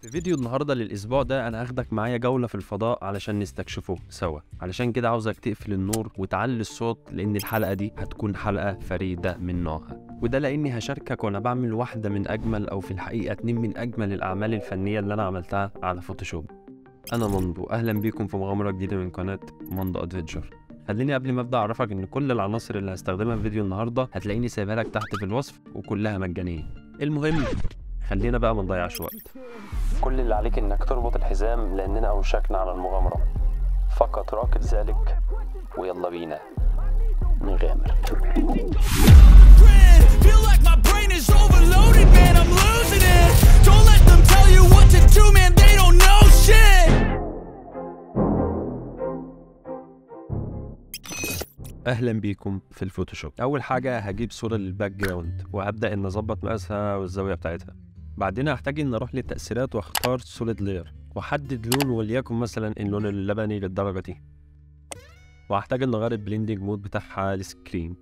في فيديو النهارده للأسبوع ده أنا هاخدك معايا جولة في الفضاء علشان نستكشفه سوا. علشان كده عاوزك تقفل النور وتعلي الصوت، لأن الحلقة دي هتكون حلقة فريدة من نوعها، وده لأني هشاركك وأنا بعمل واحدة من أجمل أو في الحقيقة 2 من أجمل الأعمال الفنية اللي أنا عملتها على فوتوشوب. أنا مندو، أهلا بيكم في مغامرة جديدة من قناة مندو أدفنتشر. خليني قبل ما أبدأ أعرفك إن كل العناصر اللي هستخدمها في فيديو النهارده هتلاقيني سايبها لك تحت في الوصف وكلها مجانية. المهم خلينا بقى ما نضيعش وقت. كل اللي عليك انك تربط الحزام لاننا اوشكنا على المغامرة، فقط راقب ذلك ويلا بينا نغامر. اهلا بيكم في الفوتوشوب. اول حاجة هجيب صورة للباك جراوند وهبدأ ان اظبط مقاسها والزاوية بتاعتها. بعدين هحتاج ان اروح للتأثيرات واختار سوليد لاير واحدد لون، وليكن مثلا اللون اللبني للدرجة دي، وهحتاج ان اغير البليندنج مود بتاعها للسكرين.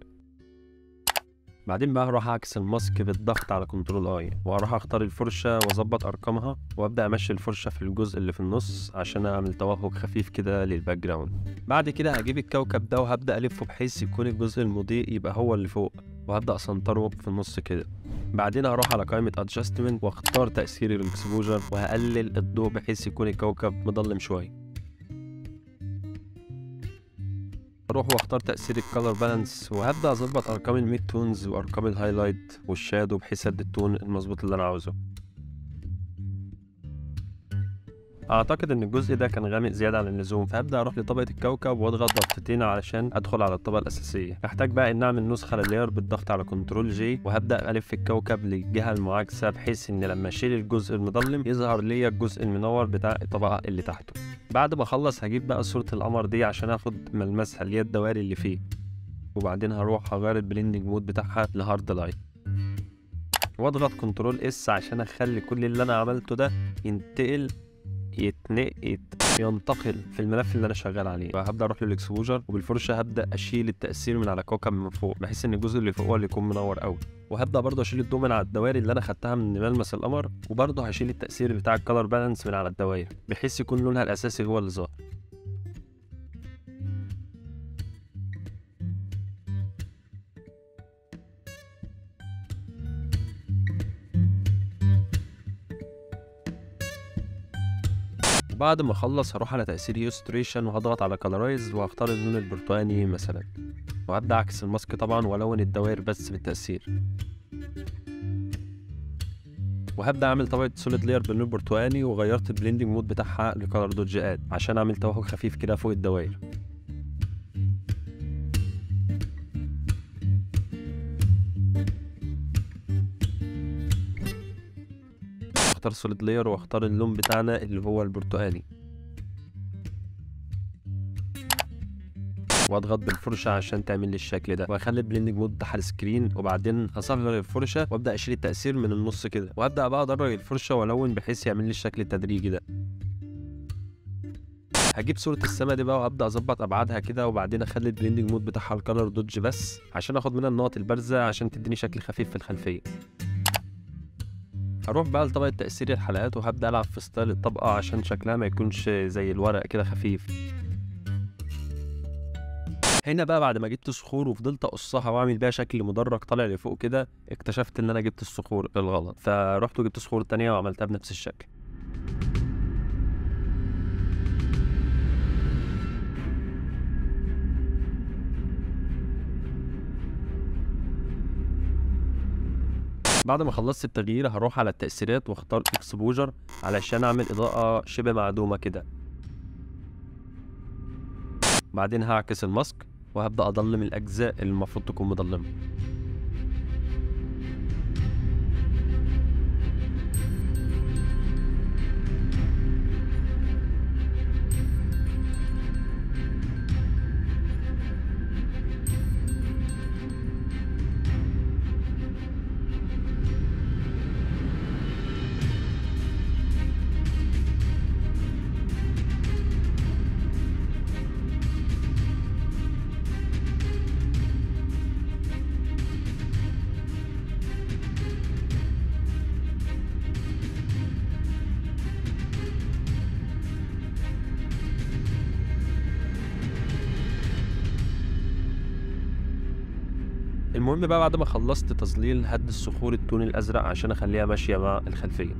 بعدين بقى هروح اعكس الماسك بالضغط على كنترول اي، وهروح اختار الفرشة واظبط ارقامها وابدأ امشي الفرشة في الجزء اللي في النص عشان اعمل توهج خفيف كده للباك جراوند. بعد كده هجيب الكوكب ده وهبدأ الفه بحيث يكون الجزء المضيء يبقى هو اللي فوق، وهبدأ اسنطره في النص كده. بعدين هروح على قائمة ادجستمنت واختار تأثير الاكسبوجر وهقلل الضوء بحيث يكون الكوكب مظلم شوية. اروح واختار تأثير الكالر بالانس وهبدأ اظبط ارقام الميد تونز وارقام الهايلايت والشادو بحيث ادي التون المظبوط اللي انا عاوزه. اعتقد ان الجزء ده كان غامق زياده عن اللزوم، فهبدا اروح لطبقه الكوكب واضغط ضغطتين علشان ادخل على الطبقه الاساسيه. هحتاج بقى ان اعمل نسخه لللاير بالضغط على كنترول جي، وهبدا الف الكوكب للجهه المعاكسه بحيث ان لما اشيل الجزء المظلم يظهر ليا الجزء المنور بتاع الطبقه اللي تحته. بعد ما اخلص هجيب بقى صوره القمر دي عشان اخد ملمسها اللي هي الدوائر اللي فيه، وبعدين هروح اغير البليندنج مود بتاعها لهارد لايت واضغط كنترول اس عشان اخلي كل اللي انا عملته ده ينتقل في الملف اللي انا شغال عليه. وهبدا اروح للاكسبوجر وبالفرشه هبدا اشيل التاثير من على الكوكب من فوق بحيث ان الجزء اللي فوق هو اللي يكون منور قوي، وهبدا برضه اشيل الضوء من على الدوائر اللي انا خدتها من ملمس القمر، وبرضه هشيل التاثير بتاع الكالر بالانس من على الدوائر بحيث يكون لونها الاساسي هو اللي ظاهر. بعد ما اخلص هروح على تأثير يوستريشن وهضغط على كالرايز وهختار اللون البرتقاني مثلا، وهبدأ اعكس الماسك طبعا والون الدوائر بس بالتأثير، وهبدأ اعمل طبقة سوليد لاير باللون البرتقاني وغيرت البليندنج مود بتاعها لكالر دوج اد عشان اعمل توهج خفيف كده فوق الدوائر. اختار سوليد لاير واختار اللون بتاعنا اللي هو البرتقاني، واضغط بالفرشه عشان تعمل لي الشكل ده، واخلي البليندنج مود بتاع السكرين، وبعدين هصغر الفرشه وابدا اشيل التاثير من النص كده، وابدا بقى ادرج الفرشه والون بحيث يعمل لي الشكل التدريجي ده. هجيب صوره السما دي بقى وابدا اظبط ابعادها كده، وبعدين اخلي البليندنج مود بتاعها الكالر دوج بس عشان اخد منها النقط البارزه عشان تديني شكل خفيف في الخلفيه. هروح بقى لطبقة تأثير الحلقات وهبدأ ألعب في ستايل الطبقة عشان شكلها ما يكونش زي الورق كده خفيف. هنا بقى بعد ما جبت صخور وفضلت أقصها وأعمل بيها شكل مدرج طالع لفوق كده، اكتشفت إن أنا جبت الصخور بالغلط، فرحت وجبت صخور تانية وعملتها بنفس الشكل. بعد ما خلصت التغيير هروح على التأثيرات واختار اكسبوجر علشان اعمل اضاءة شبه معدومة كده. بعدين هعكس الماسك وهبدأ اضلم الاجزاء اللي المفروض تكون مضلمة. المهم بقى بعد ما خلصت تظليل هدي الصخور التون الازرق عشان اخليها ماشيه مع الخلفيه.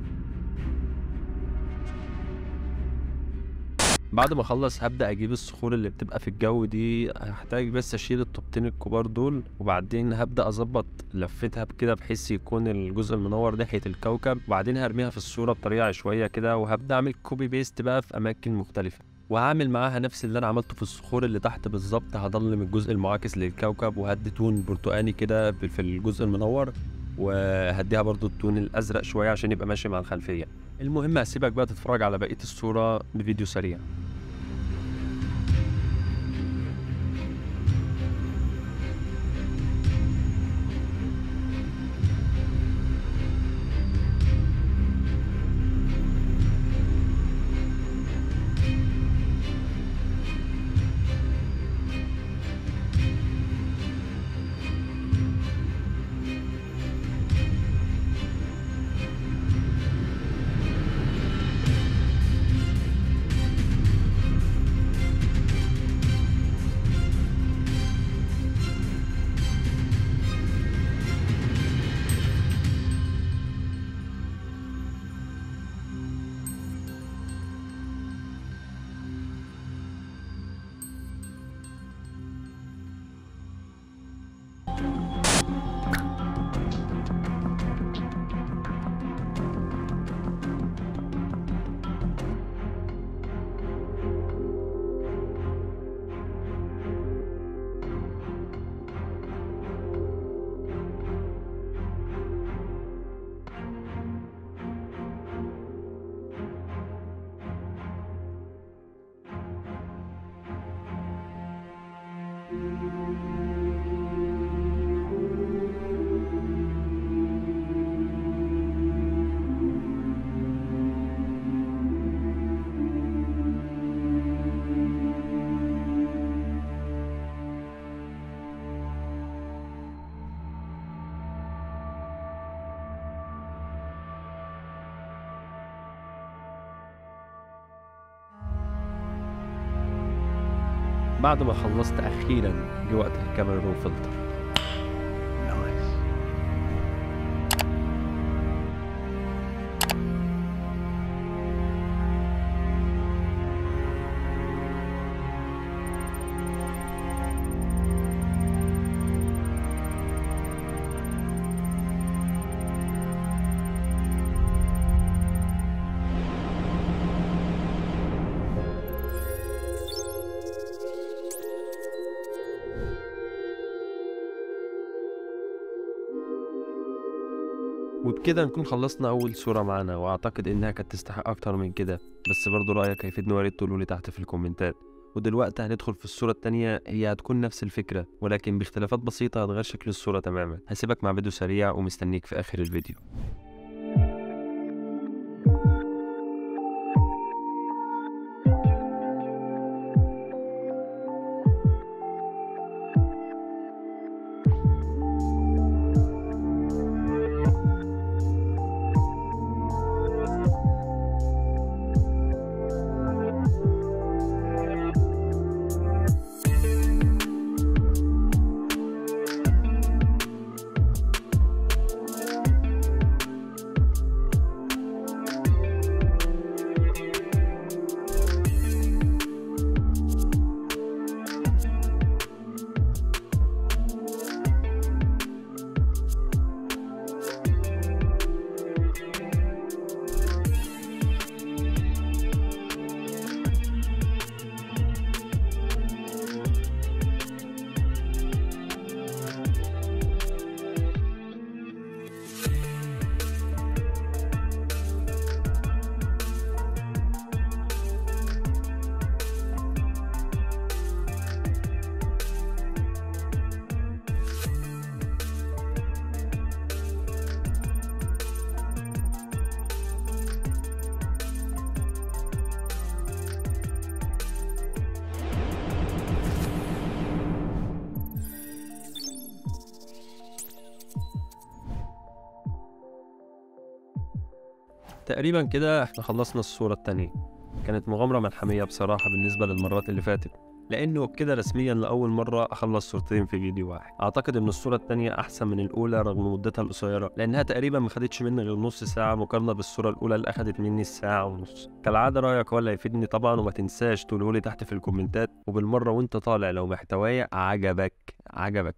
بعد ما اخلص هبدا اجيب الصخور اللي بتبقى في الجو دي، هحتاج بس اشيل الطوبتين الكبار دول، وبعدين هبدا اظبط لفتها بكده بحيث يكون الجزء المنور ناحيه الكوكب، وبعدين هرميها في الصوره بطريقه عشوائيه كده، وهبدا اعمل كوبي بيست بقى في اماكن مختلفه، وهعمل معاها نفس اللي انا عملته في الصخور اللي تحت بالظبط. هضلم الجزء المعاكس للكوكب وهدي تون برتقاني كده في الجزء المنور، وهديها برضو التون الازرق شويه عشان يبقى ماشي مع الخلفيه. المهم هسيبك بقى تتفرج على بقيه الصوره بفيديو سريع. بعد ما خلصت اخيرا جه وقت الكاميرا رو فلتر. وبكده نكون خلصنا أول صورة معانا، وأعتقد إنها كانت تستحق أكتر من كده، بس برضو رأيك هيفيدني، وياريت تقولولي تحت في الكومنتات. ودلوقتي هندخل في الصورة التانية، هي هتكون نفس الفكرة ولكن باختلافات بسيطة هتغير شكل الصورة تماما. هسيبك مع فيديو سريع ومستنيك في آخر الفيديو. تقريبا كده احنا خلصنا الصورة التانية. كانت مغامرة ملحمية بصراحة بالنسبة للمرات اللي فاتت، لانه كده رسميا لاول مره اخلص صورتين في فيديو واحد. اعتقد ان الصوره الثانيه احسن من الاولى رغم مدتها القصيره، لانها تقريبا ما خدتش مني غير نص ساعه مقارنه بالصوره الاولى اللي اخدت مني الساعه ونص. كالعاده رايك هو اللي هيفيدني طبعا، وما تنساش تقولهولي تحت في الكومنتات، وبالمره وانت طالع لو محتوايا عجبك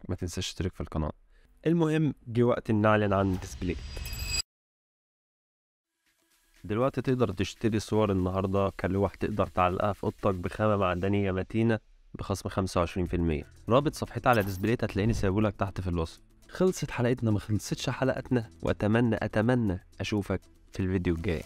ما تنساش تشترك في القناه. المهم جه وقت ان نعلن عن الديسبلاي. دلوقتي تقدر تشتري صور النهارده كلوح تقدر تعلقها في اوضتك بخامه معدنيه متينه بخصم 25%. رابط صفحتي على ديسبلاي هتلاقيني سايبهولك تحت في الوصف. خلصت حلقتنا، ما خلصتش حلقتنا، واتمنى اشوفك في الفيديو الجاي.